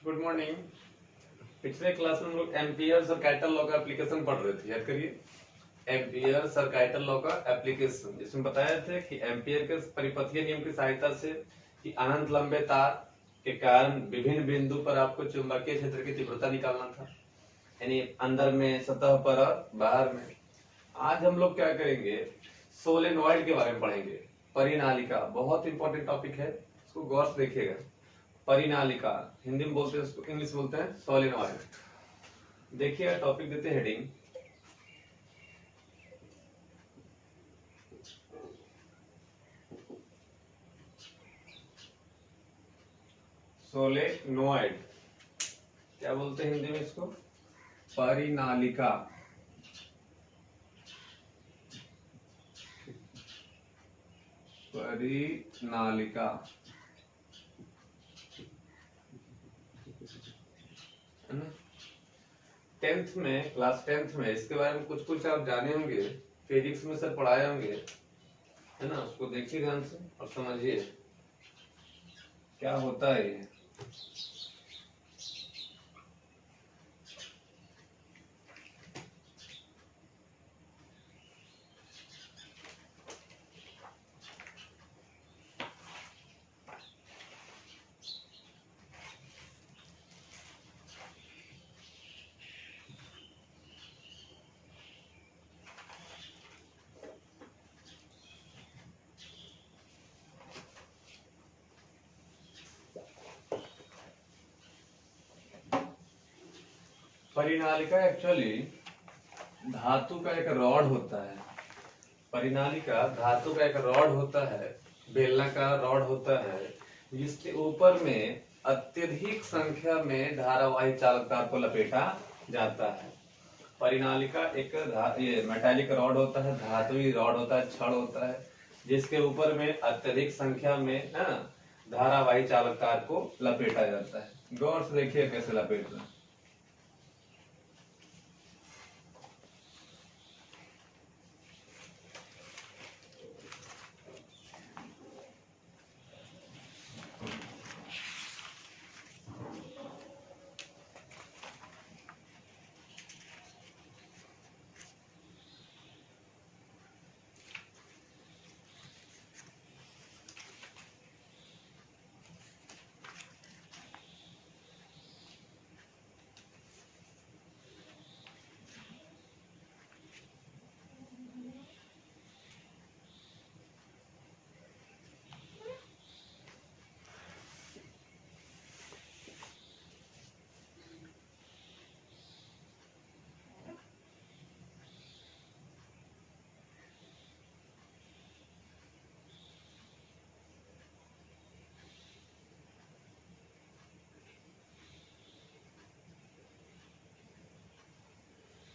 Good morning. पिछले class में हम लोग एम्पियर्स और कैटल लॉ का एप्लीकेशन पढ़ रहे थे, याद करिए। एम्पियर्स और कैटल लॉ का एप्लीकेशन, जिसमें बताया थे कि एम्पियर के परिपथीय नियम की सहायता से कि अनंत लंबे तार के कारण विभिन्न बिंदु पर आपको चुंबकीय क्षेत्र की तीव्रता निकालना था, यानी अंदर में, सतह पर और बाहर में। आज हम लोग क्या करेंगे, सोलेनॉइड के बारे में पढ़ेंगे। परिनालिका बहुत इंपॉर्टेंट टॉपिक है, इसको गौर से देखिएगा। परिनालिका हिंदी में बोलते हैं उसको, इंग्लिश बोलते हैं सोलेनॉइड। देखिए टॉपिक देते हैं हेडिंग, सोलेनॉइड। क्या बोलते हैं हिंदी में इसको? परिनालिका। परिनालिका है ना। 10th में, क्लास 10th में इसके बारे में कुछ कुछ आप जाने होंगे, फिजिक्स में सर पढ़ाए होंगे, है ना। उसको देखिए ध्यान से और समझिए क्या होता है ये। परिनालिका एक्चुअली धातु का एक रॉड होता है। परिनालिका धातु का एक रॉड होता है, बेलनाकार रॉड होता है, जिसके ऊपर में अत्यधिक संख्या में धारावाही चालकतार को लपेटा जाता है। परिनालिका एक ये मेटालिक रॉड होता है, धातुई रॉड होता है, छड़ होता है, जिसके ऊपर में अत्यधिक संख्या में धारावाही चालकतार को लपेटा जाता है। गौर से देखिए कैसे लपेट रहे हैं।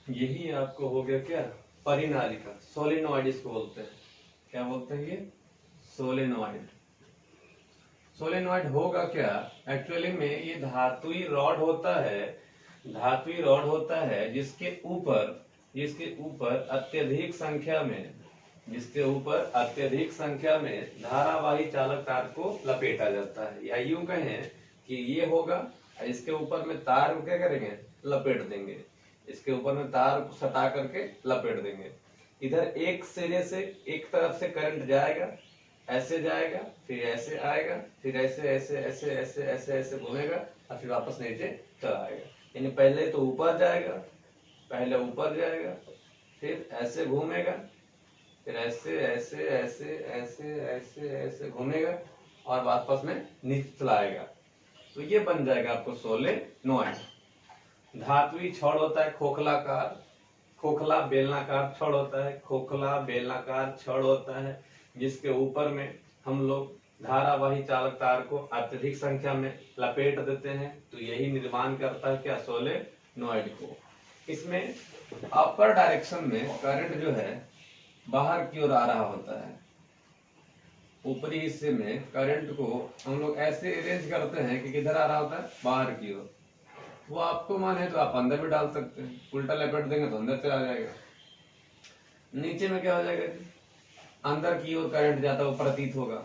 यही आपको हो गया क्या, परिनालिका। सोलेनॉइड इसको बोलते हैं। क्या बोलते हैं ये? सोलेनॉइड। सोलेनॉइड होगा क्या, एक्चुअली में ये धातुई रॉड होता है, धातुई रॉड होता है जिसके ऊपर अत्यधिक संख्या में, जिसके ऊपर अत्यधिक संख्या में धारावाही चालक तार को लपेटा जाता है। या यूं कहें कि ये होगा, इसके ऊपर में तार को क्या करेंगे, लपेट देंगे। इसके ऊपर में तार को सटा करके लपेट देंगे। इधर एक सिरे से, एक तरफ से करंट जाएगा, ऐसे जाएगा, फिर ऐसे आएगा, फिर ऐसे ऐसे ऐसे ऐसे ऐसे ऐसे घूमेगा और फिर वापस नीचे चला आएगा। यानी पहले तो ऊपर जाएगा, पहले ऊपर जाएगा, फिर ऐसे घूमेगा, फिर ऐसे ऐसे ऐसे ऐसे ऐसे ऐसे घूमेगा और वापस में नीचे चला आएगा। तो ये बन जाएगा आपको सोलेनॉइड। धातुई छड़ होता है, खोखलाकार, खोखला बेलनाकार छड़ होता है, खोखला बेलनाकार छड़ होता है, जिसके ऊपर में हम लोग धारावाही चालक तार को अत्यधिक संख्या में लपेट देते हैं। तो यही निर्माण करता है क्या, सोलेनॉइड को। इसमें अपर डायरेक्शन में करंट जो है बाहर की ओर आ रहा होता है। ऊपरी हिस्से में करंट को हम लोग ऐसे अरेंज करते हैं कि किधर आ रहा होता है, बाहर की ओर। वो आपको माने तो आप अंदर भी डाल सकते हैं, उल्टा लपेट देंगे तो अंदर चला जाएगा। नीचे में क्या हो जाएगा, अंदर की ओर करंट जाता हुआ प्रतीत होगा,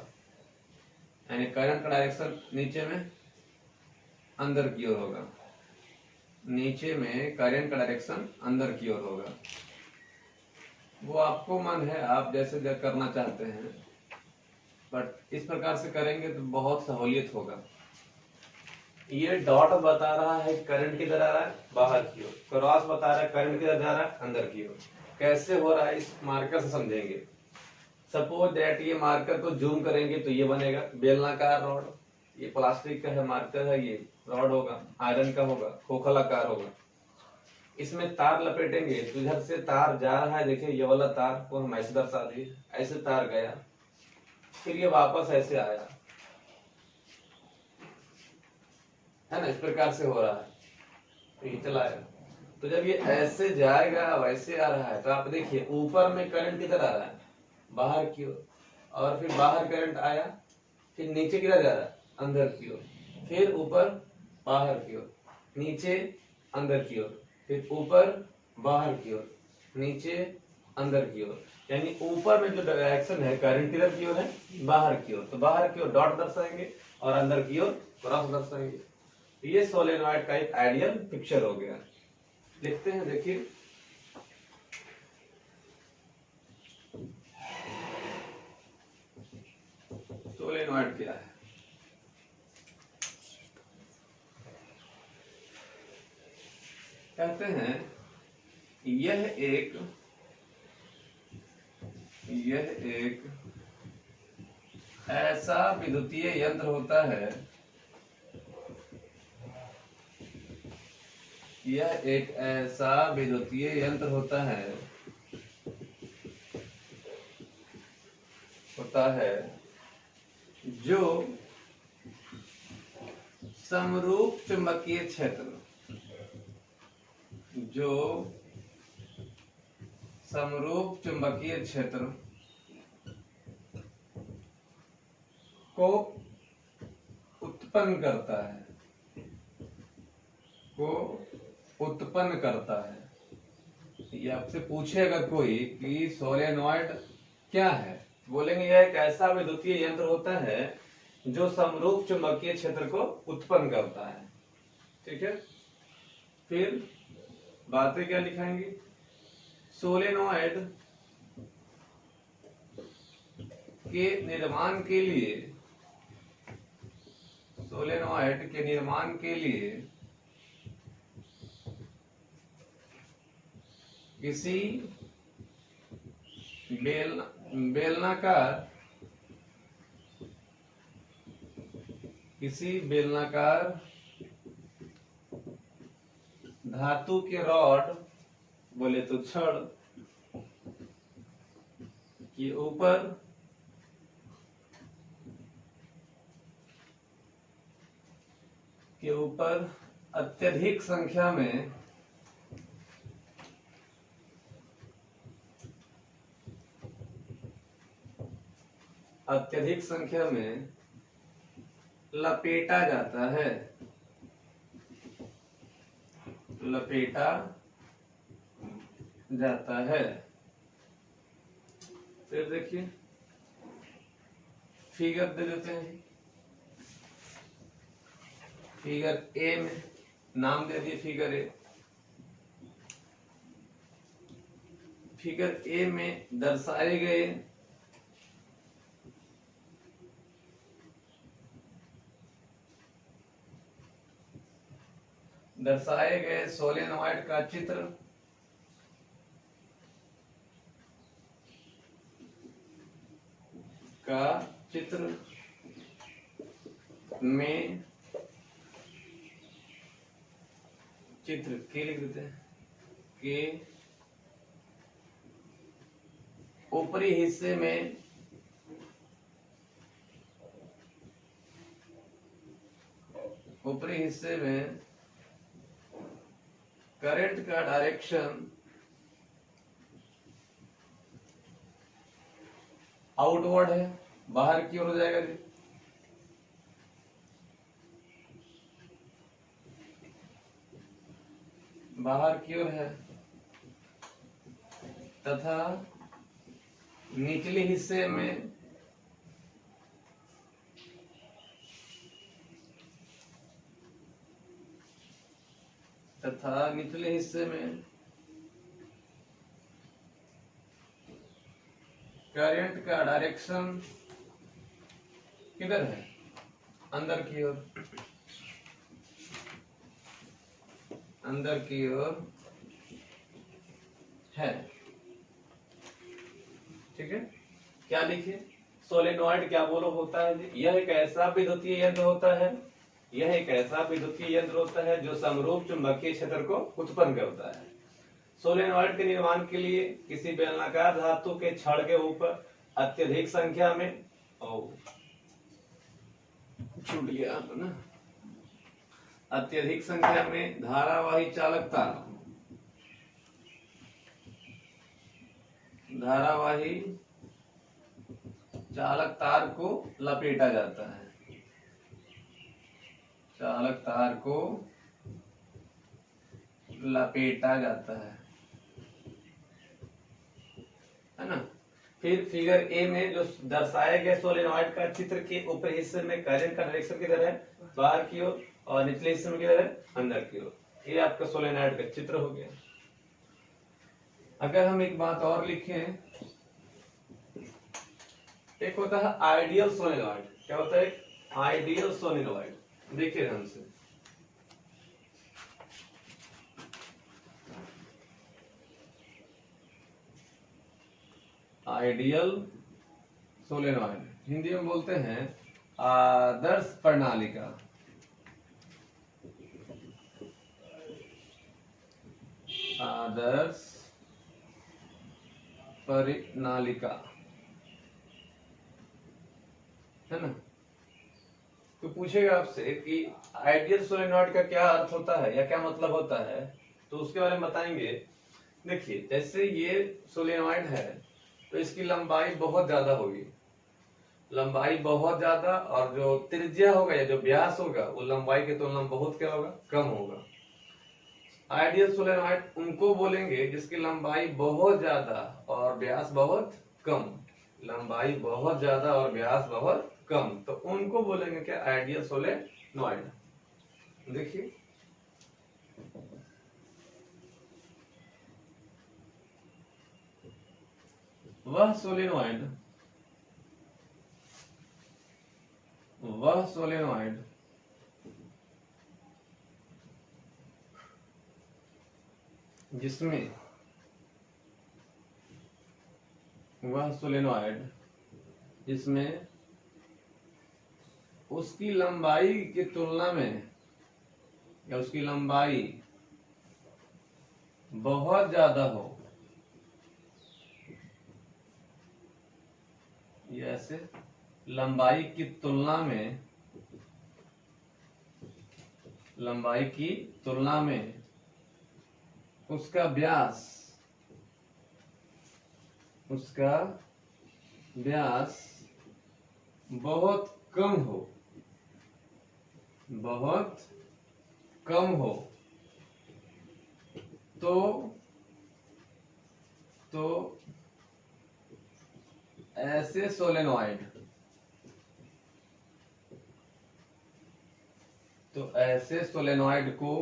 यानी करंट का डायरेक्शन नीचे में अंदर की ओर होगा, नीचे में करंट का डायरेक्शन अंदर की ओर होगा। वो आपको मन है, आप जैसे करना चाहते हैं, बट इस प्रकार से करेंगे तो बहुत सहूलियत होगा। ये डॉट बता रहा है करंट किधर आ रहा है, बाहर की ओर। क्रॉस बता रहा है करंट किधर जा रहा है, अंदर की ओर। कैसे हो रहा है इस मार्कर से समझेंगे। सपोज दैट ये मार्कर को जूम करेंगे तो ये बनेगा बेलनाकार रॉड। ये प्लास्टिक का है मार्कर है, ये रॉड होगा, आयरन का होगा, खोखलाकार होगा। इसमें तार लपेटेंगे तो इधर से तार जा रहा है, देखिए ये वाला तार को हम ऐसे दर्शा दिए, ऐसे तार गया, फिर ये वापस ऐसे आया, है ना, इस प्रकार से हो रहा है। तो ये चला आएगा, तो जब ये ऐसे जाएगा वैसे आ रहा है, तो आप देखिए ऊपर में करंट किधर आ रहा है, बाहर की ओर, और फिर बाहर करंट आया, फिर नीचे किधर जा रहा है, अंदर की ओर, फिर ऊपर बाहर की ओर, नीचे अंदर की ओर, फिर ऊपर बाहर की ओर, नीचे अंदर की ओर। यानी ऊपर में जो डायरेक्शन है करंट किधर की ओर है, बाहर की ओर। तो बाहर की ओर डॉट दर्शाएंगे और अंदर की ओर क्रॉस दर्शाएंगे। ये सोलेनॉइड का एक आइडियल पिक्चर हो गया। लिखते हैं, देखिए सोलेनॉइड क्या है। कहते हैं यह एक ऐसा विद्युतीय यंत्र होता है, यह एक ऐसा विद्युतीय यंत्र होता है जो समरूप चुंबकीय क्षेत्र को उत्पन्न करता है। ये आपसे पूछेगा कोई कि सोलेनॉइड क्या है, बोलेंगे यह एक ऐसा विद्युतीय यंत्र होता है जो समरूप चुंबकीय क्षेत्र को उत्पन्न करता है। ठीक है, फिर बातें क्या लिखाएंगे, सोलेनॉइड के निर्माण के लिए किसी बेलनाकार धातु के रॉड, बोले तो छड़ के ऊपर अत्यधिक संख्या में लपेटा जाता है। फिर देखिए फिगर दे देते हैं, फिगर ए में नाम दे दिए फिगर ए। फिगर ए में दर्शाए गए सोलेनॉइड का चित्र में चित्र के लिख देते हैं के ऊपरी हिस्से में करंट का डायरेक्शन आउटवर्ड है, बाहर की ओर हो जाएगा जी। बाहर की ओर है, तथा निचले हिस्से में तथा निचले हिस्से में करंट का डायरेक्शन किधर है? अंदर की ओर, अंदर की ओर है। ठीक है, क्या लिखिए? सोलेनॉइड क्या बोलो होता है? यह एक ऐसा विद्युतीय यंत्र होता है, यह एक ऐसा विद्युतीय यंत्र होता है जो समरूप चुंबकीय क्षेत्र को उत्पन्न करता है। सोलेनॉइड के निर्माण के लिए किसी बेलनाकार धातु के छड़ के ऊपर अत्यधिक संख्या में छूट गया ना, अत्यधिक संख्या में धारावाही चालक तार, धारावाही चालक तार को लपेटा जाता है, चालक तार को लपेटा जाता है ना। फिर फिगर ए में जो दर्शाया गया सोलेनॉइड का चित्र के ऊपरी हिस्से में करंट का डायरेक्शन किधर है? बाहर की ओर, और निचले हिस्से में किधर है? अंदर की ओर। ये आपका सोलेनॉइड का चित्र हो गया। अगर हम एक बात और लिखें, एक होता है आइडियल सोलेनॉइड। क्या होता है? Ideal solenoid. देखिए ध्यान से, आइडियल सोलेनॉइड हिंदी में बोलते हैं आदर्श प्रणालिका, आदर्श प्रणालिका है ना। तो पूछेगा आपसे कि आइडियल सोलेनॉइड का क्या अर्थ होता है या क्या मतलब होता है, तो उसके बारे में बताएंगे। देखिए, जैसे ये सोलेनॉइड है तो इसकी लंबाई बहुत ज्यादा होगी, लंबाई बहुत ज्यादा, और जो त्रिज्या होगा या जो व्यास होगा वो लंबाई की तुलना में बहुत क्या होगा? कम होगा। आइडियल सोलेनॉइड उनको बोलेंगे जिसकी लंबाई बहुत ज्यादा और व्यास बहुत कम, लंबाई बहुत ज्यादा और व्यास बहुत कम, तो उनको बोलेंगे क्या? Ideal solenoid. देखिए, वह सोलेनॉइड जिसमें उसकी लंबाई की तुलना में या उसकी लंबाई बहुत ज्यादा हो, ये ऐसे लंबाई की तुलना में उसका व्यास बहुत कम हो, तो ऐसे सोलेनॉइड को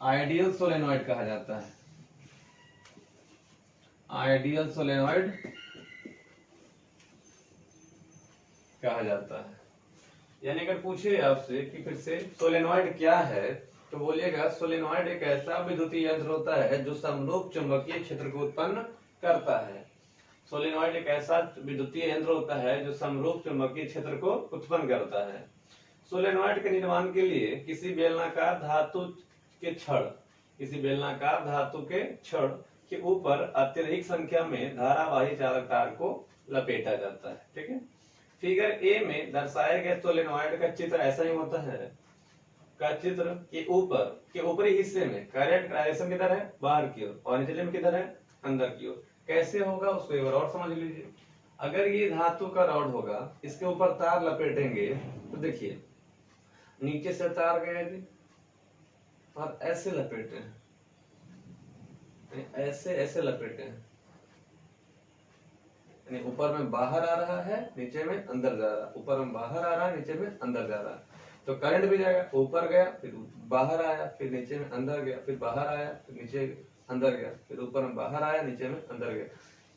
आइडियल सोलेनॉइड कहा जाता है। आइडियल सोलेनॉइड कहा जाता है। यानी अगर पूछे आपसे कि फिर से सोलेनॉइड क्या है, तो बोलिएगा सोलेनॉइड एक ऐसा विद्युतीय यंत्र होता है जो समरूप चुंबकीय क्षेत्र को उत्पन्न करता है। सोलेनॉइड एक ऐसा विद्युतीय यंत्र होता है जो समरूप चुंबकीय क्षेत्र को उत्पन्न करता है। सोलेनॉइड के निर्माण के लिए किसी बेलनाकार धातु के छड़ के ऊपर अत्यधिक संख्या में धारावाही चालक तार को लपेटा जाता है। ठीक है, फिगर ए में दर्शाए गए सोलेनॉइड का चित्र ऐसा ही होता है। का चित्र के ऊपर के ऊपरी हिस्से में करंट का डायरेक्शन किधर है? बाहर की ओर, और निचले में किधर है? अंदर की ओर। कैसे होगा उसको एक बार और समझ लीजिए। अगर ये धातु का रॉड होगा, इसके ऊपर तार लपेटेंगे, तो देखिए नीचे से तार गए जी और ऐसे लपेटे, ऐसे लपेटे, यानी ऊपर में बाहर आ रहा है, नीचे में अंदर जा रहा है, ऊपर में बाहर आ रहा है, नीचे में अंदर जा रहा है, तो करंट भी जाएगा, ऊपर गया फिर बाहर आया, फिर नीचे में अंदर गया, फिर बाहर आया, फिर नीचे अंदर गया, फिर ऊपर में बाहर आया, नीचे में अंदर गया।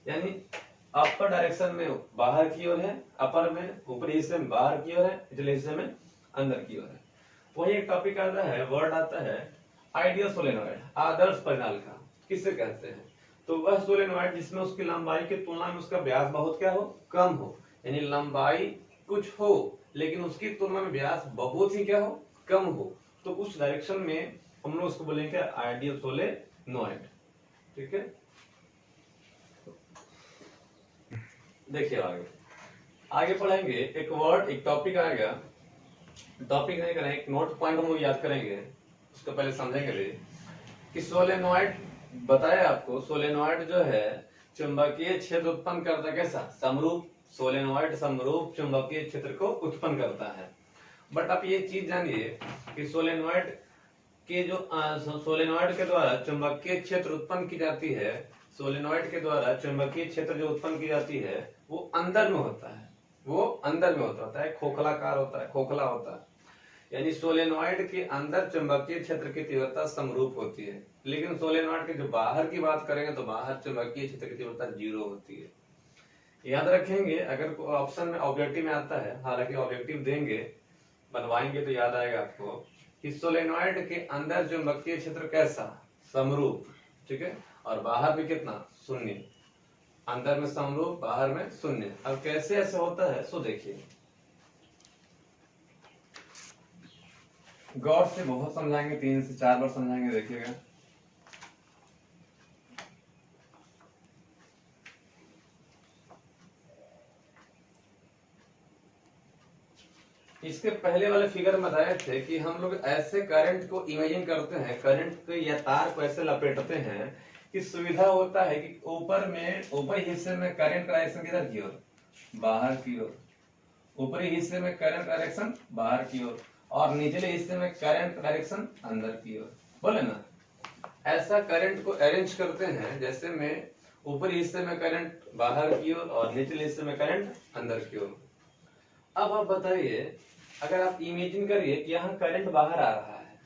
यानी अपर डायरेक्शन में बाहर की ओर है, अपर में ऊपरी हिस्से में बाहर की ओर है, निचले हिस्से में अंदर की ओर है। वही एक टॉपिक आता है, वर्ड आता है आइडियल सोलेनॉइड, आदर्श परिनालिका किसे कहते हैं? तो वह सोलेनॉइड जिसमें उसकी लंबाई की तुलना में उसका व्यास बहुत क्या हो, कम हो, यानी लंबाई कुछ हो लेकिन उसकी तुलना में व्यास बहुत ही क्या हो, कम हो, तो उस डायरेक्शन में हम लोग उसको बोलेंगे आइडियल सोलेनॉइड। ठीक है, देखिए आगे पढ़ेंगे, एक वर्ड एक टॉपिक आएगा, टॉपिक नहीं करेंगे, एक नोट पॉइंट हम लोग याद करेंगे, उसको पहले समझेंगे कि सोलेनॉइड बताया आपको, सोलेनॉइड जो है चुंबकीय क्षेत्र उत्पन्न करता कैसा, समरूप, सोलेनॉइड समरूप चुंबकीय क्षेत्र को उत्पन्न करता है। बट आप ये चीज जानिए कि सोलेनॉइड के जो सोलेनॉइड के द्वारा चुंबकीय क्षेत्र उत्पन्न की जाती है, सोलेनॉइड के द्वारा चुंबकीय क्षेत्र जो उत्पन्न की जाती है वो अंदर में होता है, वो अंदर में होता है, खोखलाकार होता है, खोखला होता है, यानी सोलेनॉइड के अंदर चुंबकीय क्षेत्र की तीव्रता समरूप होती है, लेकिन सोलेनॉइड के जो बाहर की बात करेंगे तो बाहर चुंबकीय क्षेत्र की तीव्रता 0 होती है। याद रखेंगे, अगर ऑप्शन में ऑब्जेक्टिव में आता है, हालांकि ऑब्जेक्टिव देंगे बनवाएंगे तो याद आएगा आपको कि सोलेनॉइड के अंदर चुंबकीय क्षेत्र कैसा, समरूप, ठीक है, और बाहर भी कितना, 0, अंदर में समरूप, बाहर में 0। अब कैसे ऐसे होता है सो देखिए, गौर से बहुत समझाएंगे, 3 से 4 बार समझाएंगे, देखिएगा। इसके पहले वाले फिगर में बताए थे कि हम लोग ऐसे करंट को इमेजिन करते हैं, करंट को या तार को ऐसे लपेटते हैं कि सुविधा होता है कि ऊपर में, ऊपरी हिस्से में करंट डायरेक्शन किधर की ओर, बाहर की ओर, ऊपरी हिस्से में करंट डायरेक्शन बाहर की ओर, और निचले हिस्से में करंट डायरेक्शन अंदर की ओर, बोले ना। ऐसा करंट को अरेंज करते हैं जैसे में ऊपरी हिस्से में करंट बाहर की ओर और निचले हिस्से में करंट अंदर की ओर। अब आप बताइए, अगर आप इमेजिन करिए कि यहाँ करंट बाहर आ रहा है,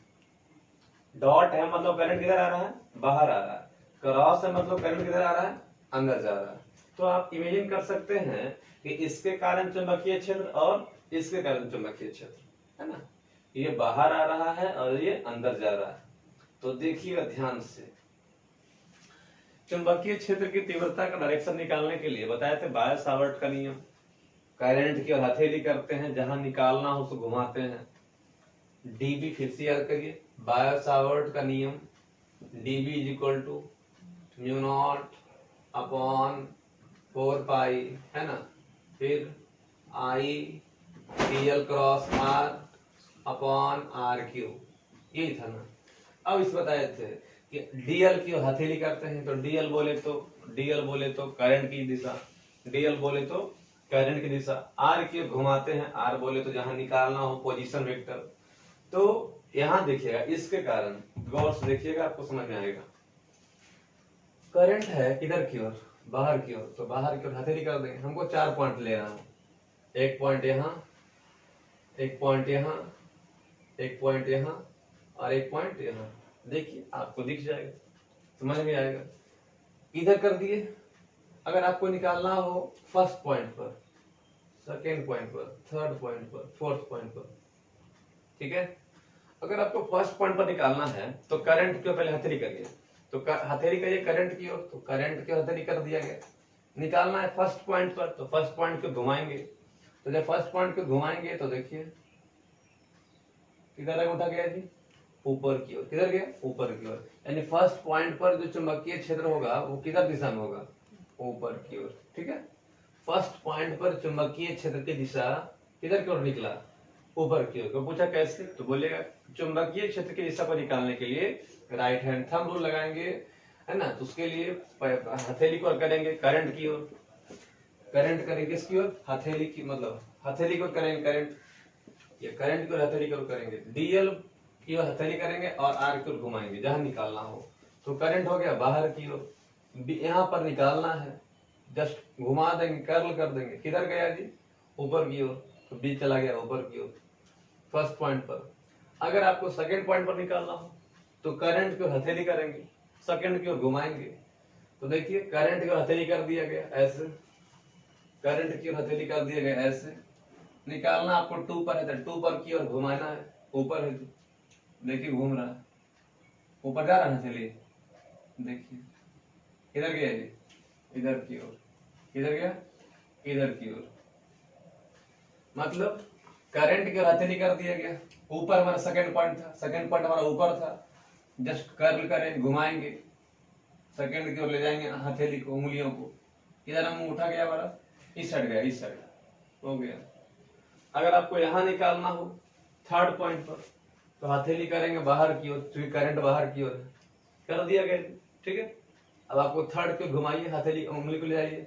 डॉट है मतलब करंट किधर आ रहा है, बाहर आ रहा है, क्रॉस है मतलब करंट किधर आ रहा है, अंदर जा रहा है, तो आप इमेजिन कर सकते हैं कि इसके कारण चुंबकीय क्षेत्र और इसके कारण चुंबकीय क्षेत्र, है ना, ये बाहर आ रहा है और ये अंदर जा रहा है। तो देखिएगा ध्यान से, चुंबकीय क्षेत्र की तीव्रता का डायरेक्शन निकालने के लिए बताए थे बायो सावर्ट का नियम, करंट की और हथेली करते हैं, जहां निकालना हो उसको घुमाते हैं, डीबी फिर से याद करिए, बायो सावर्ट का नियम, DB is equal to mu not upon 4 pi, है ना, फिर I DL cross R upon are cube, यही था ना। अब इस बताए थे कि डीएल की हथेली करते हैं, तो डीएल बोले तो करंट की दिशा, डीएल बोले तो करंट की दिशा, आर की घुमाते हैं, आर बोले तो जहां निकालना हो पोजीशन वेक्टर। तो यहां देखिएगा, इसके कारण गौर से देखिएगा, आपको समझ में आएगा, करंट है किधर की ओर, बाहर की ओर, तो बाहर की ओर हथेली कर देंगे, हमको 4 पॉइंट ले रहा हूं, 1 पॉइंट यहाँ, 1 पॉइंट यहाँ, 1 पॉइंट यहाँ और 1 पॉइंट यहाँ। देखिए आपको दिख जाएगा, समझ में आएगा। इधर कर दिए, अगर आपको निकालना हो फर्स्ट पॉइंट पर, सेकेंड पॉइंट पर, थर्ड पॉइंट पर, फोर्थ पॉइंट पर, ठीक है, अगर आपको फर्स्ट पॉइंट पर निकालना है तो करंट की पहले हथेली करिए, तो हथेली करिए करंट की ओर, तो करंट की हथेली कर दिया गया। निकालना है फर्स्ट पॉइंट पर, तो फर्स्ट पॉइंट को घुमाएंगे, तो जब फर्स्ट पॉइंट को घुमाएंगे तो देखिए किधर उठा गया जी, ऊपर की ओर, किधर गया, ऊपर की ओर, यानी फर्स्ट पॉइंट पर जो चुंबकीय क्षेत्र होगा वो किधर दिशा में होगा, ऊपर की ओर, ठीक है। फर्स्ट पॉइंट पर चुंबकीय क्षेत्र की दिशा किधर की ओर निकला, ऊपर की ओर। तो पूछा कैसे, तो बोलेगा चुंबकीय क्षेत्र की दिशा को निकालने के लिए राइट हैंड थंब रूल लगाएंगे, है ना, तो उसके लिए हथेली को करेंगे करंट की ओर, करंट करेंगे किसकी ओर, हथेली की, मतलब हथेली को करेंगे करंट, ये करंट की ओर हथेली की ओर करेंगे, डीएल की ओर हथेली करेंगे और आर की ओर घुमाएंगे जहां निकालना हो, तो करंट हो गया बाहर की ओर, यहाँ पर निकालना है, जस्ट घुमा देंगे, कर्ल कर देंगे। किधर गया जी? ऊपर की ओर, तो बी चला गया ऊपर की ओर फर्स्ट पॉइंट पर। अगर आपको सेकंड पॉइंट पर निकालना हो तो करंट की ओर हथेली करेंगे, सेकंड की ओर घुमाएंगे। तो देखिए करंट की ओर हथेली कर दिया गया ऐसे, करंट की ओर हथेली कर दिया गया ऐसे। निकालना आपको 2 पर है तो 2 पर की ओर घुमाना है, ऊपर है तो देखिए घूम रहा है, ऊपर जा रहा है हथेली, देखिए इधर गया जी, इधर की ओर, इधर गया इधर की ओर। मतलब करंट की ओर हथेली कर दिया गया। ऊपर हमारा सेकंड पॉइंट था, सेकंड पॉइंट हमारा ऊपर था, जस्ट कर्ल करें, घुमाएंगे, सेकंड की ओर ले जाएंगे हथेली को, उंगलियों को। इधर हम उठा गया हमारा, इस साइड गया, इस साइड हो गया। अगर आपको यहां निकालना हो थर्ड पॉइंट पर तो हथेली करेंगे बाहर की ओर, क्योंकि करंट बाहर की ओर है, कर दिया गया। ठीक है, अब आपको थर्ड को घुमाइए, हथेली उंगली को ले जाइए,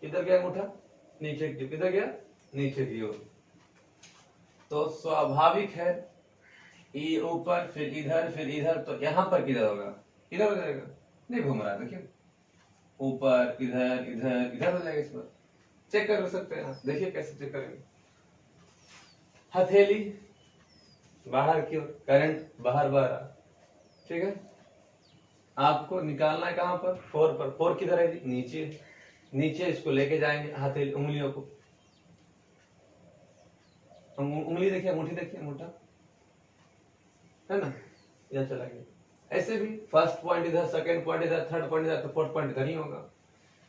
इधर गया अंगूठा नीचे की, किधर गया? नीचे की ओर। तो स्वाभाविक है ये ऊपर फिर इधर, तो यहां पर किधर होगा? इधर हो जाएगा, नहीं घूम रहा है, देखिए ऊपर इधर इधर इधर हो जाएगा। इस पर चेक कर सकते हैं, देखिए कैसे चेक करेंगे। हथेली बाहर की ओर, करंट बाहर बह रहा, ठीक है। आपको निकालना है कहां पर? 4 पर। 4 किधर है जी? नीचे, नीचे इसको लेके जाएंगे हथेली उंगलियों को, उंगली देखिए, अंगूठी देखिए, अंगूठा है ना, इधर चला गया। ऐसे भी फर्स्ट पॉइंट इधर, सेकंड पॉइंट इधर, थर्ड पॉइंट इधर, तो फोर्थ पॉइंट इधर ही होगा।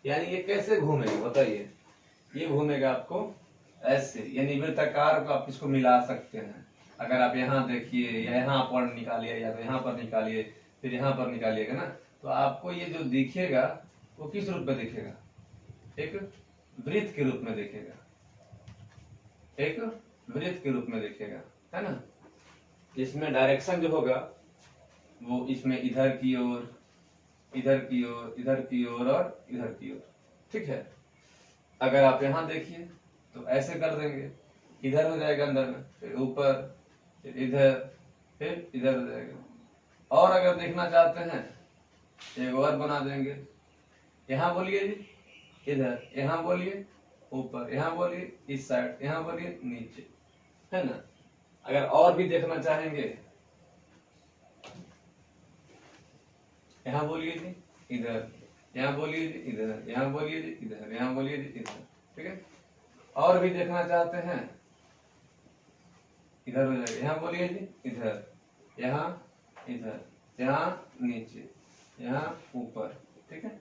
यानी ये कैसे घूमेगा बताइए? ये घूमेगा आपको ऐसे, यानी वृत्ताकार को आप इसको मिला सकते हैं। अगर आप यहाँ देखिए, या यहाँ पॉइंट निकालिए, या तो यहाँ पर निकालिए, फिर यहाँ पर निकालिएगा ना, तो आपको ये जो दिखेगा वो किस रूप में दिखेगा? एक वृत्त के रूप में दिखेगा, एक वृत्त के रूप में दिखेगा, है ना। इसमें डायरेक्शन जो होगा वो इसमें इधर की ओर, इधर की ओर, इधर की ओर और इधर की ओर, ठीक है। अगर आप यहाँ देखिए तो ऐसे कर देंगे, इधर हो जाएगा अंदर में, फिर ऊपर, फिर इधर हो जाएगा। और अगर देखना चाहते हैं एक और बना देंगे, यहाँ बोलिए जी इधर, यहाँ बोलिए ऊपर, यहाँ बोलिए इस साइड, यहाँ बोलिए नीचे, है ना। अगर और भी देखना चाहेंगे, यहाँ बोलिए जी इधर, यहाँ बोलिए जी इधर, यहाँ बोलिए जी इधर, यहाँ बोलिए जी इधर, ठीक है। और भी देखना चाहते हैं, इधर हो जाएगा, यहाँ बोलिए जी इधर, यहाँ इधर, यहाँ नीचे, यहाँ ऊपर, ठीक है।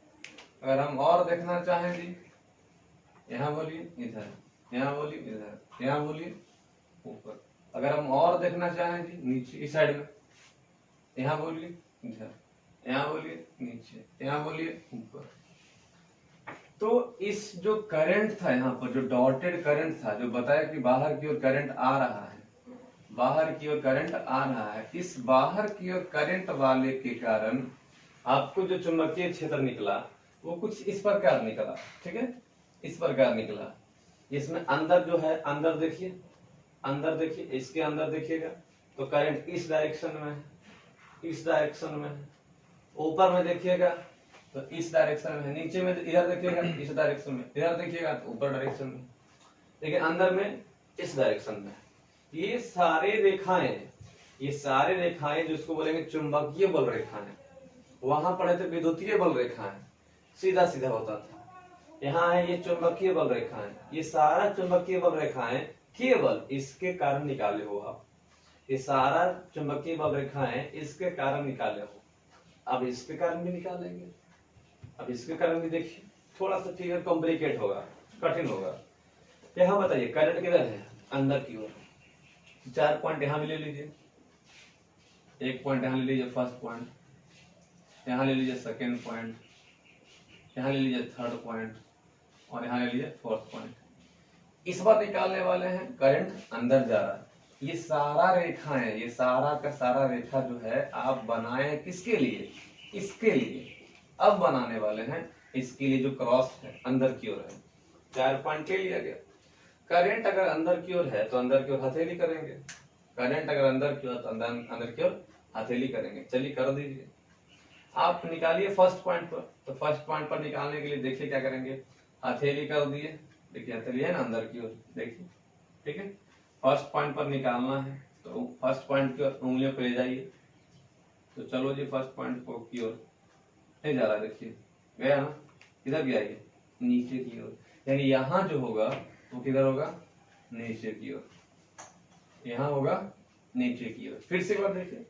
अगर हम और देखना चाहें जी, यहाँ बोलिए इधर, यहाँ बोलिए इधर, यहाँ बोलिए ऊपर। अगर हम और देखना चाहें जी नीचे इस साइड में, यहाँ बोलिए इधर, यहाँ बोलिए नीचे, यहाँ बोलिए ऊपर। तो इस जो करंट था यहाँ पर, जो डॉटेड करंट था, जो बताया कि बाहर की ओर करंट आ रहा है, बाहर की ओर करंट आ रहा है, इस बाहर की ओर करंट वाले के कारण आपको जो चुंबकीय क्षेत्र निकला वो कुछ इस प्रकार निकला, ठीक है, इस प्रकार निकला। इसमें अंदर जो है, अंदर देखिए, अंदर देखिए, इसके अंदर देखिएगा तो करंट इस डायरेक्शन में है, इस डायरेक्शन में है। ऊपर में देखिएगा तो इस डायरेक्शन में है, नीचे में इधर देखिएगा इस डायरेक्शन में, इधर देखिएगा तो ऊपर डायरेक्शन में, लेकिन अंदर में इस डायरेक्शन में। ये सारे रेखाएं, ये सारे रेखाएं जिसको बोलेंगे चुंबकीय बल रेखाएं, वहां पढ़े थे विद्युतीय बल रेखाएं, सीधा सीधा होता था। यहाँ है ये चुंबकीय बल रेखाएं, ये सारा चुंबकीय बल रेखाएं केवल इसके कारण निकाले हो आप, ये सारा चुंबकीय बल रेखाएं इसके कारण निकाले हो। अब इसके कारण भी निकाल लेंगे, अब इसके कारण भी देखिए, थोड़ा सा फिगर कॉम्प्लिकेट होगा, कठिन होगा। यहाँ बताइए करंट किधर है? अंदर की ओर। 4 पॉइंट यहाँ भी ले लीजिए, 1 पॉइंट यहाँ ले लीजिए फर्स्ट पॉइंट, यहाँ ले लीजिए सेकेंड पॉइंट, यहाँ ले लीजिए थर्ड पॉइंट, और यहाँ ले लीजिए फोर्थ पॉइंट। इस बार निकालने वाले हैं करंट अंदर जा रहा है। ये सारा रेखाएं, ये सारा का सारा रेखा जो है आप बनाए किसके लिए? इसके लिए। अब बनाने वाले हैं इसके लिए जो क्रॉस है अंदर की ओर है। 4 पॉइंट ले लिया गया। करंट अगर अंदर की ओर है तो अंदर की ओर हथेली करेंगे, करंट अगर अंदर की ओर तो अंदर की ओर हथेली करेंगे। चलिए कर दीजिए। आप निकालिए फर्स्ट पॉइंट पर। तो फर्स्ट पॉइंट पर निकालने के लिए देखिए क्या करेंगे, हथेली कर दिए, देखिए हथेली है ना अंदर की ओर, देखिए ठीक है। फर्स्ट पॉइंट पर निकालना है तो फर्स्ट पॉइंट की ओर उंगलियों पे ले जाइए। तो चलो जी फर्स्ट पॉइंट को की ओर नहीं जा रहा, देखिए गया ना, किधर गया ये, नीचे की ओर, यानी यहाँ जो होगा वो किधर होगा, नीचे की ओर, यहाँ होगा नीचे की ओर। फिर से एक बार देखिए,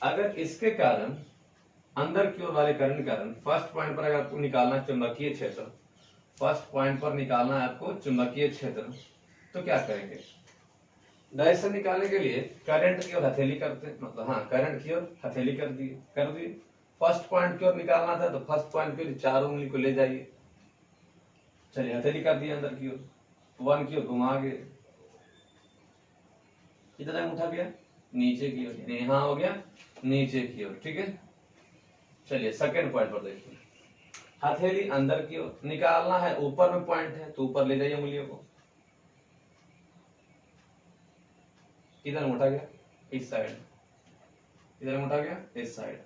अगर इसके कारण अंदर की ओर वाले करंट के कारण फर्स्ट पॉइंट पर अगर आपको निकालना है चुंबकीय क्षेत्र, फर्स्ट पॉइंट पर निकालना है आपको चुंबकीय क्षेत्र, तो क्या करेंगे, डायरेक्शन निकालने के लिए करंट की ओर हथेली करते हैं, मतलब हाँ करंट की ओर हथेली कर दिए। फर्स्ट पॉइंट की ओर निकालना था तो फर्स्ट पॉइंट की ओर चार उंगली को ले जाइए, चलिए हथेली कर दिए अंदर की ओर, वन की ओर घुमा गए, कितना टाइम उठा गया, नीचे की ओर, यहाँ हो गया नीचे की ओर, ठीक है। चलिए सेकंड पॉइंट पर देखिए, हथेली अंदर की ओर निकालना है, ऊपर में पॉइंट है तो ऊपर ले जाइए उंगलियों को, किधर उठा गया, इस साइड, किधर उठा गया, इस साइड।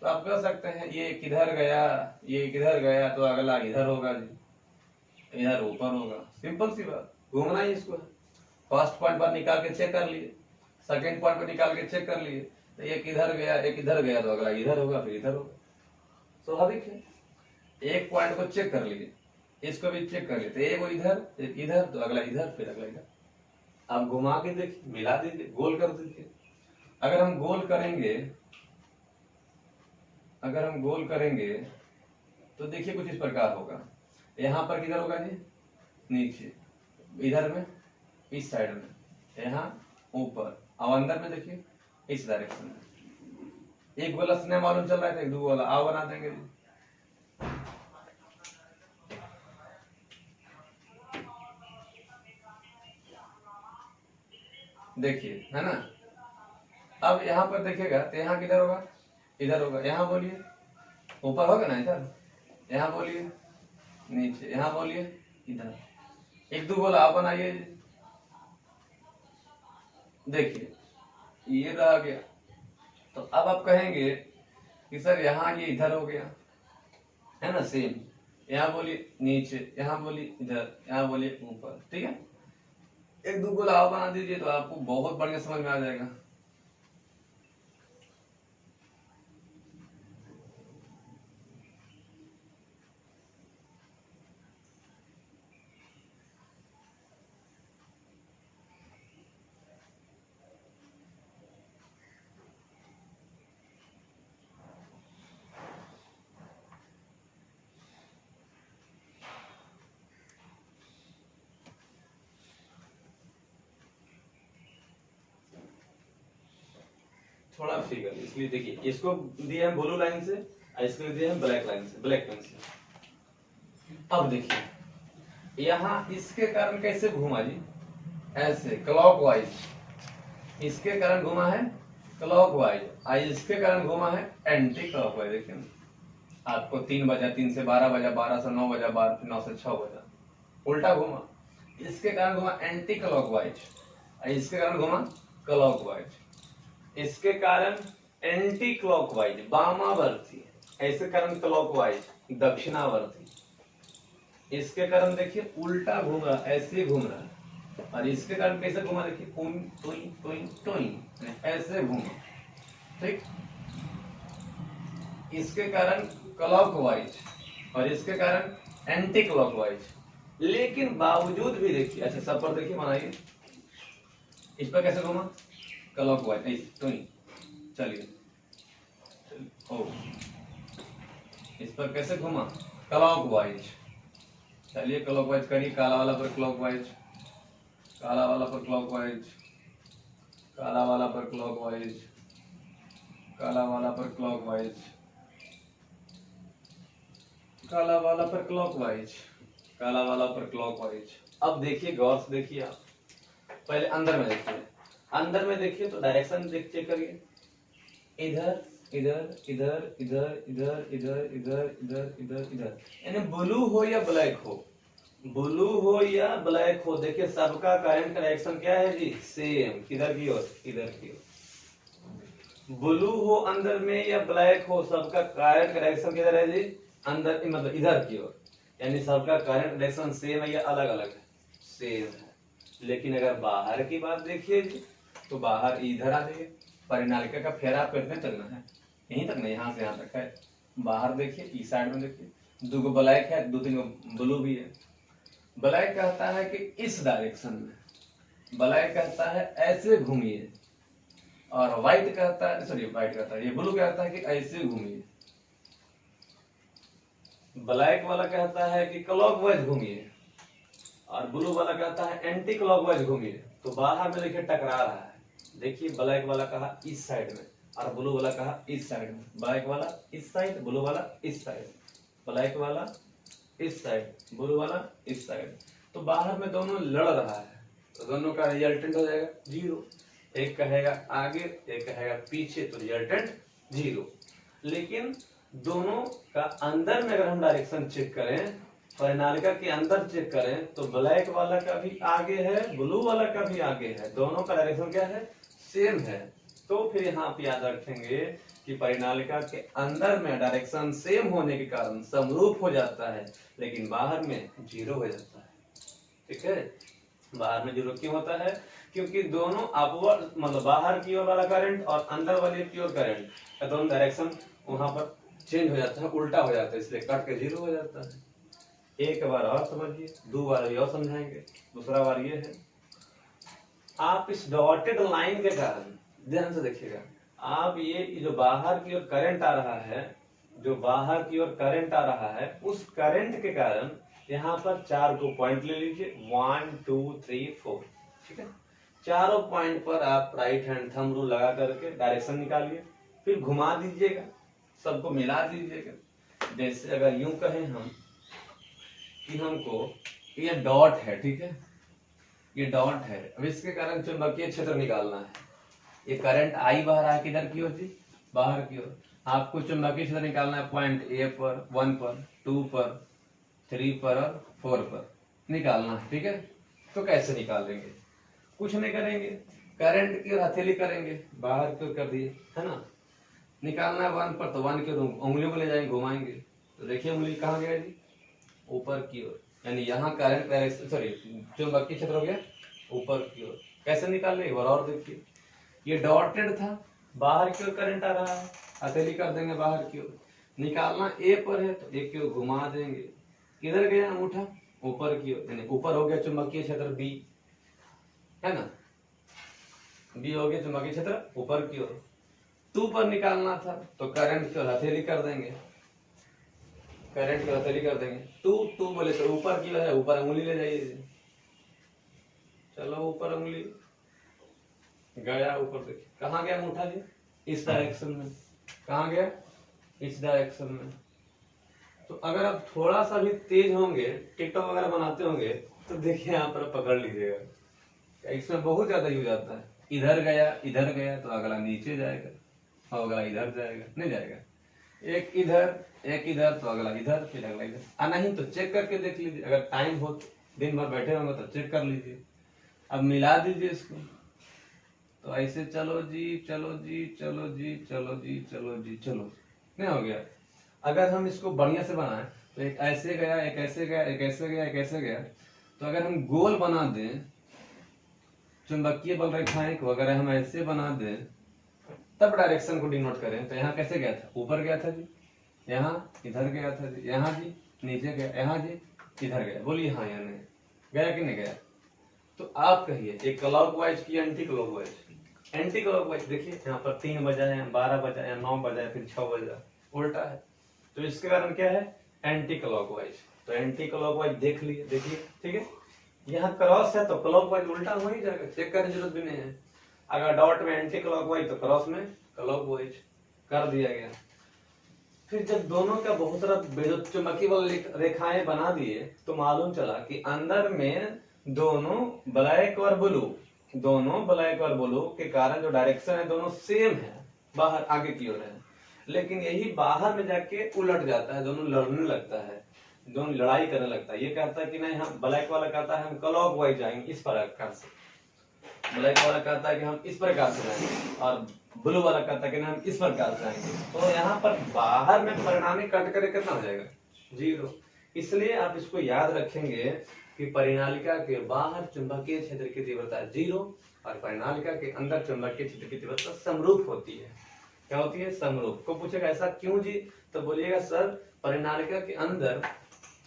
तो आप कह सकते हैं ये किधर गया, ये किधर गया, तो अगला इधर होगा जी, इधर ऊपर होगा, सिंपल सी बात, घूमना ही इसको है। फर्स्ट पॉइंट पर निकाल के चेक कर लिए, सेकंड पॉइंट पर निकाल के चेक कर लिए, तो ये किधर गया, एक इधर गया तो अगला इधर होगा, फिर इधर होगा, स्वाभाविक है। एक पॉइंट को चेक कर लिए, इसको भी चेक कर लिए, तो एक इधर एक इधर तो अगला इधर, फिर अगला इधर। आप घुमा के देखिए, मिला दीजिए, गोल कर दीजिए। अगर हम गोल करेंगे, अगर हम गोल करेंगे तो देखिए कुछ इस प्रकार होगा, यहाँ पर किधर होगा जी, नीचे, इधर में इस साइड में, यहाँ ऊपर, अब अंदर में देखिए इस डायरेक्शन में। एक गोला स्नेह मालूम चल रहा है, एक दो गोला आ बना देंगे जी। देखिए है ना, अब यहाँ पर देखिएगा तो यहाँ किधर होगा, इधर होगा, यहाँ बोलिए ऊपर होगा ना, इधर, यहाँ बोलिए नीचे, यहाँ बोलिए इधर, एक दो गोला आप बनाइए, देखिए ये रह गया। तो अब आप कहेंगे कि सर यहाँ ये इधर हो गया है ना, सेम, यहाँ बोलिए नीचे, यहाँ बोलिए इधर, यहाँ बोलिए ऊपर, ठीक है। एक दो गोला आप बना दीजिए तो आपको बहुत बढ़िया समझ में आ जाएगा। थोड़ा फिगर, इसलिए देखिए इसको दिए हैं ब्लू लाइन से और इसको दिए हैं ब्लैक लाइन से, ब्लैक पेन से। अब देखिए यहाँ इसके कारण कैसे घुमा जी, ऐसे क्लॉकवाइज, इसके कारण घुमा है क्लॉकवाइज और इसके कारण घुमा है एंटी क्लॉकवाइज। देखिए आपको 3 बजा, 3 से 12 बजा, 12 से 9 बजा, 9 से 6 बजा, उल्टा घुमा, इसके कारण घुमा एंटी क्लॉकवाइज और इसके कारण घुमा क्लॉकवाइज। इसके कारण एंटी क्लॉकवाइज वामावर्ती, ऐसे कारण क्लॉकवाइज दक्षिणावर्ती। इसके कारण देखिए उल्टा घूम रहा, ऐसे घूम रहा है, और इसके कारण कैसे घुमा, देखिए ऐसे घूमा, ठीक। इसके कारण क्लॉकवाइज और इसके कारण एंटी क्लॉकवाइज, लेकिन बावजूद भी देखिए, अच्छा सब पर देखिए बनाइए, इस पर कैसे घुमा क्लॉकवाइज, चलिए ओ, इस पर कैसे घुमा क्लॉकवाइज, चलिए क्लॉकवाइज करिए, काला वाला पर क्लॉकवाइज, काला वाला पर क्लॉकवाइज, काला वाला पर क्लॉकवाइज, काला वाला पर क्लॉकवाइज, काला वाला पर क्लॉकवाइज, काला वाला पर क्लॉकवाइज। अब देखिए गौर से देखिए, आप पहले अंदर में देखिए, अंदर में देखिए तो डायरेक्शन देख चेक करिए, इधर इधर इधर इधर इधर इधर इधर इधर इधर इधर, यानी ब्लू हो या ब्लैक हो, ब्लू हो या ब्लैक हो, देखिए सबका करंट डायरेक्शन क्या है जी, सेम, किधर की ओर, इधर की ओर। ब्लू हो अंदर में या ब्लैक हो, सबका करंट डायरेक्शन किधर है जी? अंदर, मतलब इधर की ओर। यानी सबका करंट डायरेक्शन सेम है या अलग अलग है? सेम है। लेकिन अगर बाहर की बात देखिए जी, तो बाहर इधर आ जाइए, परिनालिका का फेरा आप कितने तक ना है? यहीं तक ना, यहाँ से यहाँ तक है। बाहर देखिए, इस साइड में देखिए, 2 गो ब्लैक है, 2-3 गो ब्लू भी है। ब्लैक कहता है कि इस डायरेक्शन में, ब्लैक कहता है ऐसे घूमिए, और व्हाइट कहता है, सॉरी व्हाइट कहता है, ये ब्लू कहता है कि ऐसे घूमिए। ब्लैक वाला कहता है कि क्लॉकवाइज घूमिए, और ब्लू वाला कहता है एंटी क्लॉकवाइज घूमिए। तो बाहर में देखिए टकरा रहा है। देखिए ब्लैक वाला कहा इस साइड में, और ब्लू वाला कहा इस साइड में। ब्लैक वाला इस साइड, ब्लू वाला इस साइड, ब्लैक वाला इस साइड, ब्लू वाला इस साइड। तो बाहर में दोनों लड़ रहा है, तो दोनों का रिजल्टेंट हो जाएगा 0। एक कहेगा आगे, एक कहेगा पीछे, तो रिजल्टेंट 0। लेकिन दोनों का अंदर में अगर हम डायरेक्शन चेक करें, परिनालिका के अंदर चेक करें, तो ब्लैक वाला का भी आगे है, ब्लू वाला का भी आगे है, दोनों का डायरेक्शन क्या है? सेम है। तो फिर यहाँ आप याद रखेंगे कि परिनालिका के अंदर में डायरेक्शन सेम होने के कारण समरूप हो जाता है, लेकिन बाहर में 0 हो जाता है। ठीक है, बाहर में 0 क्यों होता है? क्योंकि दोनों अपवर्ड, मतलब बाहर की ओर वाला करंट और अंदर वाले की ओर करंट का दोनों डायरेक्शन वहां पर चेंज हो जाता है, उल्टा हो जाता है, इसलिए कट के 0 हो जाता है। एक बार और समझिए, 2 बार और समझाएंगे। दूसरा बार ये है, आप इस डॉटेड लाइन के कारण ध्यान से देखिएगा, आप ये जो बाहर की ओर करंट आ रहा है, जो बाहर की ओर करंट आ रहा है, उस करंट के कारण यहाँ पर 4 को पॉइंट ले लीजिए, 1 2 3 4। ठीक है, चारों पॉइंट पर आप राइट हैंड थंब रूल लगा करके डायरेक्शन निकालिए, फिर घुमा दीजिएगा, सबको मिला दीजिएगा। जैसे अगर यूं कहें हम कि हमको ये डॉट है, ठीक है, ये डॉट है, अब इसके कारण चुंबकीय क्षेत्र निकालना है। ये करंट आई बह रहा है किधर की ओर जी? बाहर की ओर। आपको चुंबकीय क्षेत्र निकालना है पॉइंट ए पर, 1 पर, 2 पर, 3 पर और 4 पर निकालना है। ठीक है, तो कैसे निकालेंगे? कुछ नहीं करेंगे, करंट की हथेली करेंगे, बाहर की ओर कर दिए, है ना। निकालना है 1 पर, तो 1 की ओर उंगलियों को ले जाएंगे, घुमाएंगे, तो देखिए उंगली कहाँ गया जी? ऊपर की ओर। यानी यहाँ करंट डायरेक्शन, सॉरी चुंबकीय क्षेत्र हो गया ऊपर की ओर। कैसे निकाले एक बार और देखिए, ये डॉटेड था, बाहर की ओर करंट आ रहा है, हथेली कर देंगे बाहर की ओर। निकालना ए पर है, तो ए की ओर घुमा देंगे, किधर गया अंगूठा? ऊपर की ओर, यानी ऊपर हो गया चुंबकीय क्षेत्र बी, है ना, बी हो गया चुंबकीय क्षेत्र ऊपर की ओर। 2 पर निकालना था, तो करंट की ओर हथेली कर देंगे, करंट की हथेली कर देंगे। 2 बोले तो ऊपर की है, ऊपर उंगली ले जाइए, चलो ऊपर उंगली गया ऊपर। देखिए कहाँ गया अंगूठा जी? इस डायरेक्शन में। कहाँ गया? इस डायरेक्शन में। तो अगर आप थोड़ा सा भी तेज होंगे, टिकटॉक वगैरह बनाते होंगे, तो देखिए यहाँ पर पकड़ लीजिएगा, इसमें बहुत ज्यादा यूज आता है। इधर गया तो अगला नीचे जाएगा और अगला इधर जाएगा, नहीं जाएगा। एक इधर तो अगला इधर, फिर अगला इधर। नहीं तो चेक करके देख लीजिए, अगर टाइम हो, दिन भर बैठे होंगे तो चेक कर लीजिए। अब मिला दीजिए इसको, तो ऐसे चलो जी, चलो जी, चलो जी, चलो जी, चलो जी, चलो, नहीं हो गया। अगर हम इसको बढ़िया से बनाएं, तो एक ऐसे गया, एक ऐसे गया, एक ऐसे गया, एक ऐसे गया। तो अगर हम गोल बना दें चुंबकीय बल रेखाएं को, अगर हम ऐसे बना दें, तब डायरेक्शन को डिनोट करें, तो यहाँ कैसे गया था? ऊपर गया था जी, यहाँ इधर गया था जी, यहाँ जी नीचे गया, यहाँ जी इधर गया। बोलिए हाँ या नहीं, गया कि नहीं गया? तो आप कहिए, एक क्लॉकवाइज की एंटी क्लॉकवाइज? एंटी क्लॉकवाइज देखिए, यहाँ पर 3 बजा है, 12 बजा है, 9 बजा है, फिर 6 बजा, उल्टा है, तो इसके कारण क्या है? Anti clockwise. तो एंटी क्लॉकवाइज देख लिए, देखिए, ठीक है। यहाँ क्रॉस है तो क्लॉकवाइज उल्टा हो ही जाएगा, चेक करने की जरूरत भी नहीं है। अगर डॉट में एंटी क्लॉकवाइज तो क्रॉस में क्लॉकवाइज कर दिया गया। फिर जब दोनों का बहुत सारा चुंबकीय बल रेखाएं बना दिए, तो मालूम चला कि अंदर में दोनों ब्लैक और ब्लू के कारण जो डायरेक्शन है दोनों सेम है, बाहर आगे की ओर है। लेकिन यही बाहर में जाके उलट जाता है, दोनों लड़ने लगता है, दोनों लड़ाई करने लगता है। ये कहता है कि नहीं, हम ब्लैक वाला कहता है हम क्लॉकवाइज जाएंगे, इस प्रकार से। ब्लैक वाला कहता है कि हम इस प्रकार से जाएंगे, और ब्लू वाला कहता है कि हम इस प्रकार से आएंगे, तो यहाँ पर बाहर में परिणामी कट करे कितना हो जाएगा 0। इसलिए आप इसको याद रखेंगे कि परिनालिका के बाहर चुंबकीय क्षेत्र की तीव्रता 0 और परिनालिका के अंदर चुंबकीय क्षेत्र की तीव्रता समरूप होती है। क्या होती है? समरूप। को पूछेगा ऐसा क्यों जी, तो बोलिएगा सर परिनालिका के अंदर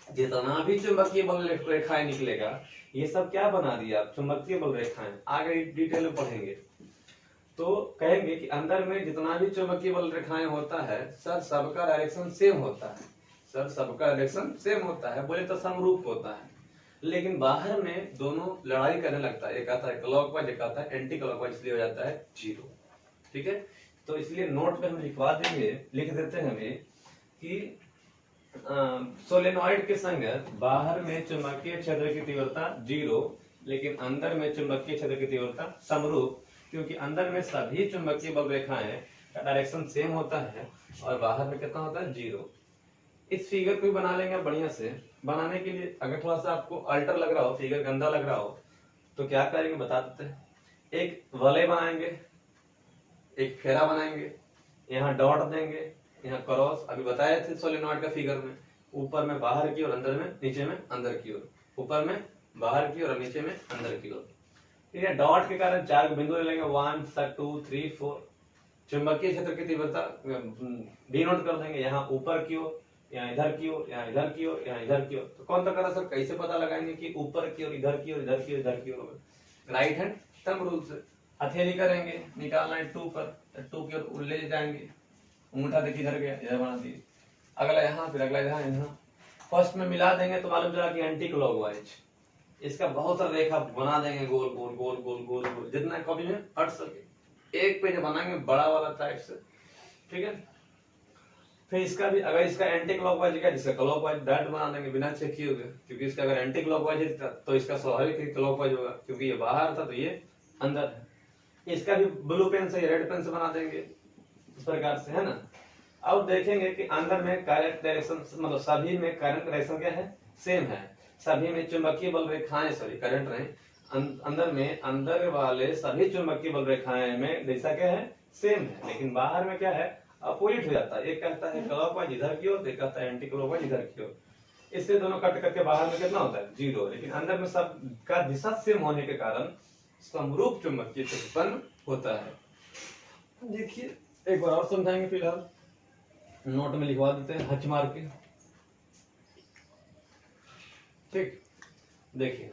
जितना भी चुंबकीय बल रेखाएं निकलेगा ये सब क्या बना दिया चुंबकीय बल रेखाएं, आगे डिटेल में पढ़ेंगे तो कहेंगे कि अंदर में जितना भी चुंबकीय बल रेखाएं होता है सर सबका डायरेक्शन सेम होता है, सर सबका डायरेक्शन सेम होता है, बोले तो समरूप होता है। लेकिन बाहर में दोनों लड़ाई करने लगता है, एक आता है क्लॉकवाइज एक आता है एंटी क्लॉकवाइज, इसलिए हो जाता है 0। ठीक है, तो इसलिए नोट पे हम लिखवा देंगे, लिख देते हैं हमें कि सोलेनॉइड के संगत बाहर में चुंबकीय क्षेत्र की तीव्रता 0 लेकिन अंदर में चुंबकीय क्षेत्र की तीव्रता समरूप, क्योंकि अंदर में सभी चुंबकीय बल रेखाएं का डायरेक्शन सेम होता है और बाहर में कितना होता है 0। इस फिगर को भी बना लेंगे बढ़िया से। बनाने के लिए अगर थोड़ा सा आपको अल्टर लग रहा हो, फिगर गंदा लग रहा हो, तो क्या करेंगे बता देते हैं। एक वलय बनाएंगे, एक फेरा बनाएंगे, यहाँ डॉट देंगे, यहाँ क्रॉस, अभी बताए थे सोलेनॉइड का फिगर में, ऊपर में बाहर की ओर, अंदर में, नीचे में अंदर की ओर, ऊपर में बाहर की ओर और नीचे में अंदर की ओर। ठीक है, डॉट के कारण 4 बिंदु ले लेंगे, 1 2 3 4। चुंबकीय क्षेत्र की तीव्रता डिनोट कर देंगे, यहाँ ऊपर की ओर, यहाँ इधर की ओर, यहाँ इधर की ओर, यहाँ इधर की ओर। तो कौन सा करा सर, कैसे पता लगाएंगे कि ऊपर की ओर, इधर की ओर, इधर की ओर, इधर की ओर? राइट हैंड थंब रूल से हथेली करेंगे, निकालना है 2 पर, 2 की ओर ले जाएंगे, अंगूठा देखिए इधर गया, इधर बना दिए, अगला यहाँ, फिर अगला यहाँ, यहाँ फर्स्ट में मिला देंगे तो मालूम चला कि एंटी क्लॉकवाइज। इसका बहुत सारा रेखा बना देंगे, गोल गोल गोल गोल गोल गोल, जितना कॉपी में हट सके एक पेज बनाएंगे बड़ा वाला टाइप से। ठीक है, फिर इसका भी अगर इसका एंटी क्लॉकवाइज का, जिसका क्लॉकवाइज डायरेक्ट बना देंगे बिना चेक किए हुए, क्योंकि इसका अगर एंटी क्लॉकवाइज है तो इसका स्वाभाविक क्लॉकवाइज होगा, क्योंकि ये बाहर था तो ये अंदर है। इसका भी ब्लू पेन से रेड पेन से बना देंगे इस प्रकार से, है ना। अब देखेंगे कि अंदर में करंट डायरेक्शन, मतलब सभी में करंट डायरेक्शन क्या है, सेम है। सभी में चुंबकीय बल रेखाएं, सॉरी करंट रहे अंदर में, अंदर वाले सभी चुंबकीय बल रेखाएं में दिशा क्या है, सेम है। लेकिन बाहर में क्या है, अपोजिट हो जाता है, एक कहता है क्लॉकवाइज इधर की ओर, एक कहता है एंटी क्लॉकवाइज इधर की ओर। इससे दोनों कट करके बाहर में कितना होता है 0, लेकिन अंदर में सब का दिशा सेम होने के कारण समरूप चुंबकीय क्षेत्र उत्पन्न होता है। देखिए एक बार और समझाएंगे, फिलहाल नोट में लिखवा देते हैं हच मार के। ठीक, देखिए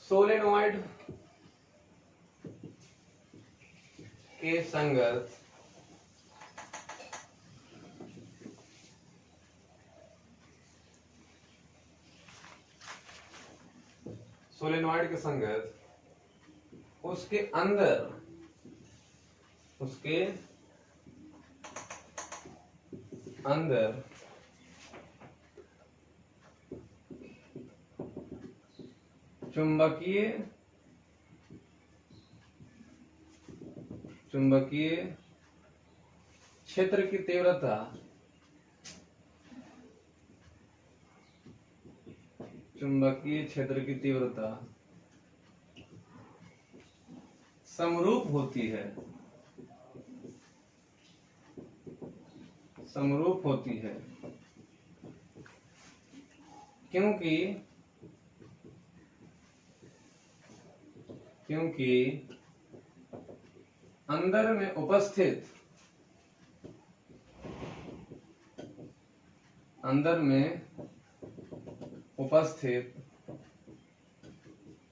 सोलेनॉइड के संगत सोलेनॉइड के संगत उसके अंदर, उसके अंदर चुंबकीय क्षेत्र की तीव्रता समरूप होती है, क्योंकि अंदर में उपस्थित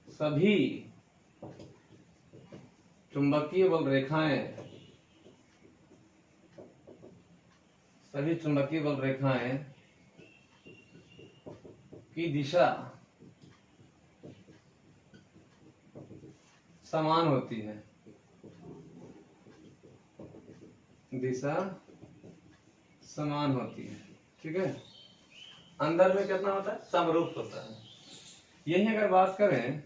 सभी चुंबकीय बल रेखाएं की दिशा समान होती है, ठीक है। अंदर में कितना होता है, समरूप होता है। यही अगर बात करें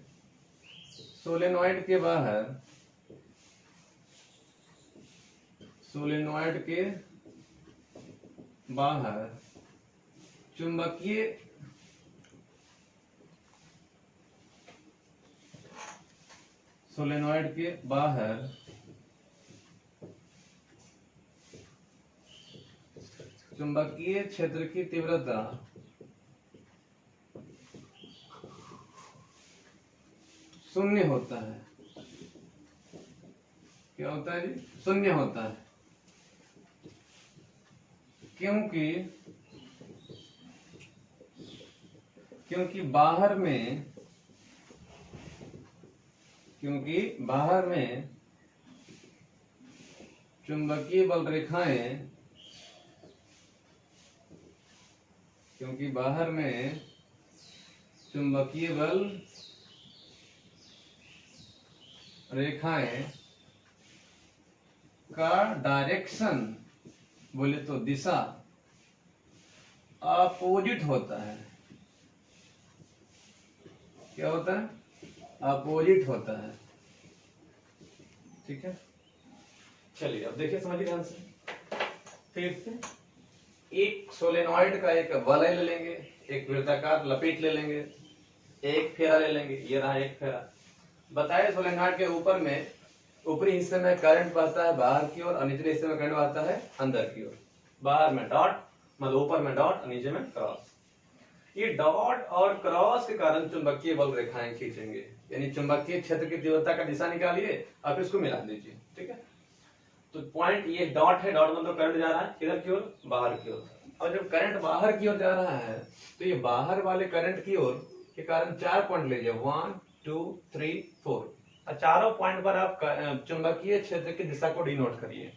सोलेनॉइड के बाहर, चुंबकीय सोलेनॉइड के बाहर चुंबकीय क्षेत्र की तीव्रता शून्य होता है। क्या होता है जी? शून्य होता है, क्योंकि बाहर में चुंबकीय बल रेखाएं का डायरेक्शन बोले तो दिशा अपोजिट होता है। क्या होता है? अपोजिट होता है। ठीक है, चलिए अब देखिए, समझिए ध्यान से। फिर से एक सोलेनॉइड का एक वलय ले लेंगे, एक वृत्ताकार लपेट ले लेंगे, एक फेरा ले लेंगे। ये रहा एक फेरा। बताए सोलेनॉइड के ऊपर में, ऊपरी हिस्से में करंट बहता है बाहर की ओर, और निचले हिस्से में करंट बहता है अंदर की ओर। बाहर में डॉट, मतलब ऊपर में डॉट और नीचे में क्रॉस। ये डॉट और क्रॉस के कारण चुंबकीय बल रेखाएं खींचेंगे, यानी चुंबकीय क्षेत्र की तीव्रता का दिशा निकालिए, आप इसको मिला दीजिए। ठीक है, तो पॉइंट ये डॉट है, डॉट मतलब करंट जा रहा है किधर की ओर? बाहर की ओर। और जब करंट बाहर की ओर जा रहा है तो ये बाहर वाले करंट की ओर के कारण 4 पॉइंट लीजिए, 1 2 3 4, और चारों पॉइंट पर आप चुंबकीय क्षेत्र की दिशा को डिनोट करिए।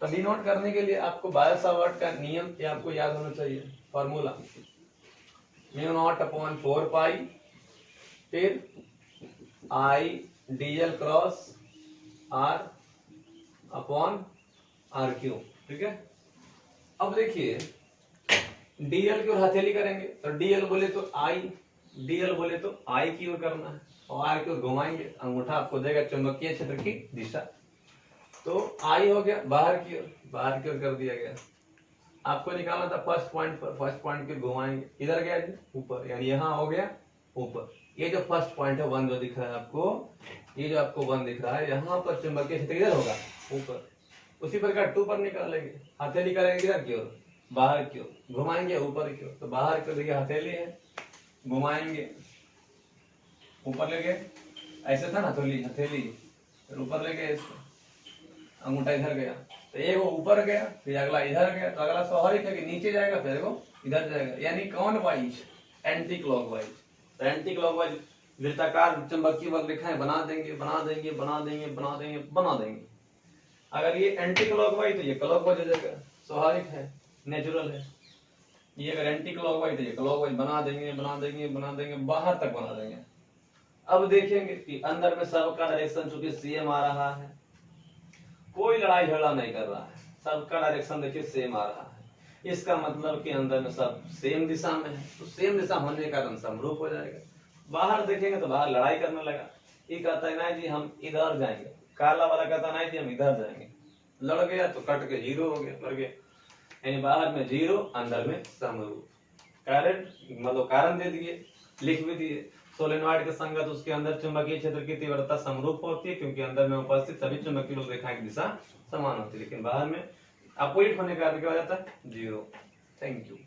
तो डिनोट करने के लिए आपको बायो सावर्ट का नियम ये आपको याद होना चाहिए, फॉर्मूला μ0/4 पाई, फिर I dl cross r upon are q. ठीक है, अब देखिए डीएल की ओर हथेली करेंगे, तो डीएल बोले तो आई, डीएल बोले तो आई की ओर करना है, और आर की ओर घुमाएंगे, अंगूठा आपको देगा चुंबकीय क्षेत्र की दिशा। तो आई हो गया बाहर की ओर कर दिया गया। आपको निकालना था फर्स्ट पॉइंट पर, फर्स्ट पॉइंट के घुमाएंगे, इधर गया जी ऊपर, यानी यहाँ हो गया ऊपर। ये जो फर्स्ट पॉइंट है 1 जो दिख रहा है आपको, ये जो आपको 1 दिख रहा है, यहाँ पर चुंबकीय क्षेत्र इधर होगा ऊपर। उसी प्रकार 2 पर निकालेंगे, हथेली करेंगे किधर की ओर? बाहर की ओर, घुमाएंगे ऊपर की ओर। तो बाहर की ओर देखिए हथेली है, घुमाएंगे ऊपर ले गए, ऐसे था ना, हथेली फिर ऊपर ले गए, इसको अंगूठा इधर गया, तो एक वो ऊपर गया, फिर अगला इधर गया। तो अगला स्वाभाविक है कि नीचे जाएगा, फिर वो इधर जाएगा, यानी कौन वाइज? Anti clockwise. तो एंटी क्लॉकवाइज वृत्ताकार चुंबकीय बल रेखाएं बना देंगे। अगर ये एंटी क्लॉकवाइज तो ये क्लॉकवाइज हो जाएगा, स्वाभाविक है, नेचुरल है। ये अगर एंटी क्लॉकवाइज तो ये क्लॉकवाइज बना देंगे, बाहर तक बना देंगे। अब देखेंगे कि अंदर में सबका डायरेक्शन चूंकि सेम आ रहा है, कोई लड़ाई झगड़ा नहीं कर रहा है, सबका डायरेक्शन देखिए सेम आ रहा है। इसका मतलब कि अंदर में सब सेम दिशा में है, तो सेम दिशा होने के कारण समरूप हो जाएगा। बाहर देखेंगे तो बाहर लड़ाई करने लगा, ये कहता है ना जी हम इधर जाएंगे, काला वाला कहता है ना जी हम इधर जाएंगे, लड़ गया तो कट के 0 हो गया, मर गया। यानी बाहर में 0, अंदर में समरूप। कारण दे दिए, लिख भी दिए। सोलेनॉइड के संगत उसके अंदर चुंबकीय क्षेत्र की तीव्रता समरूप होती है, क्योंकि अंदर में उपस्थित सभी चुंबकीय बल रेखाएं की दिशा समान होती है, लेकिन बाहर में अपोजिट होने का कारण क्या हो जाता है? 0। Thank you.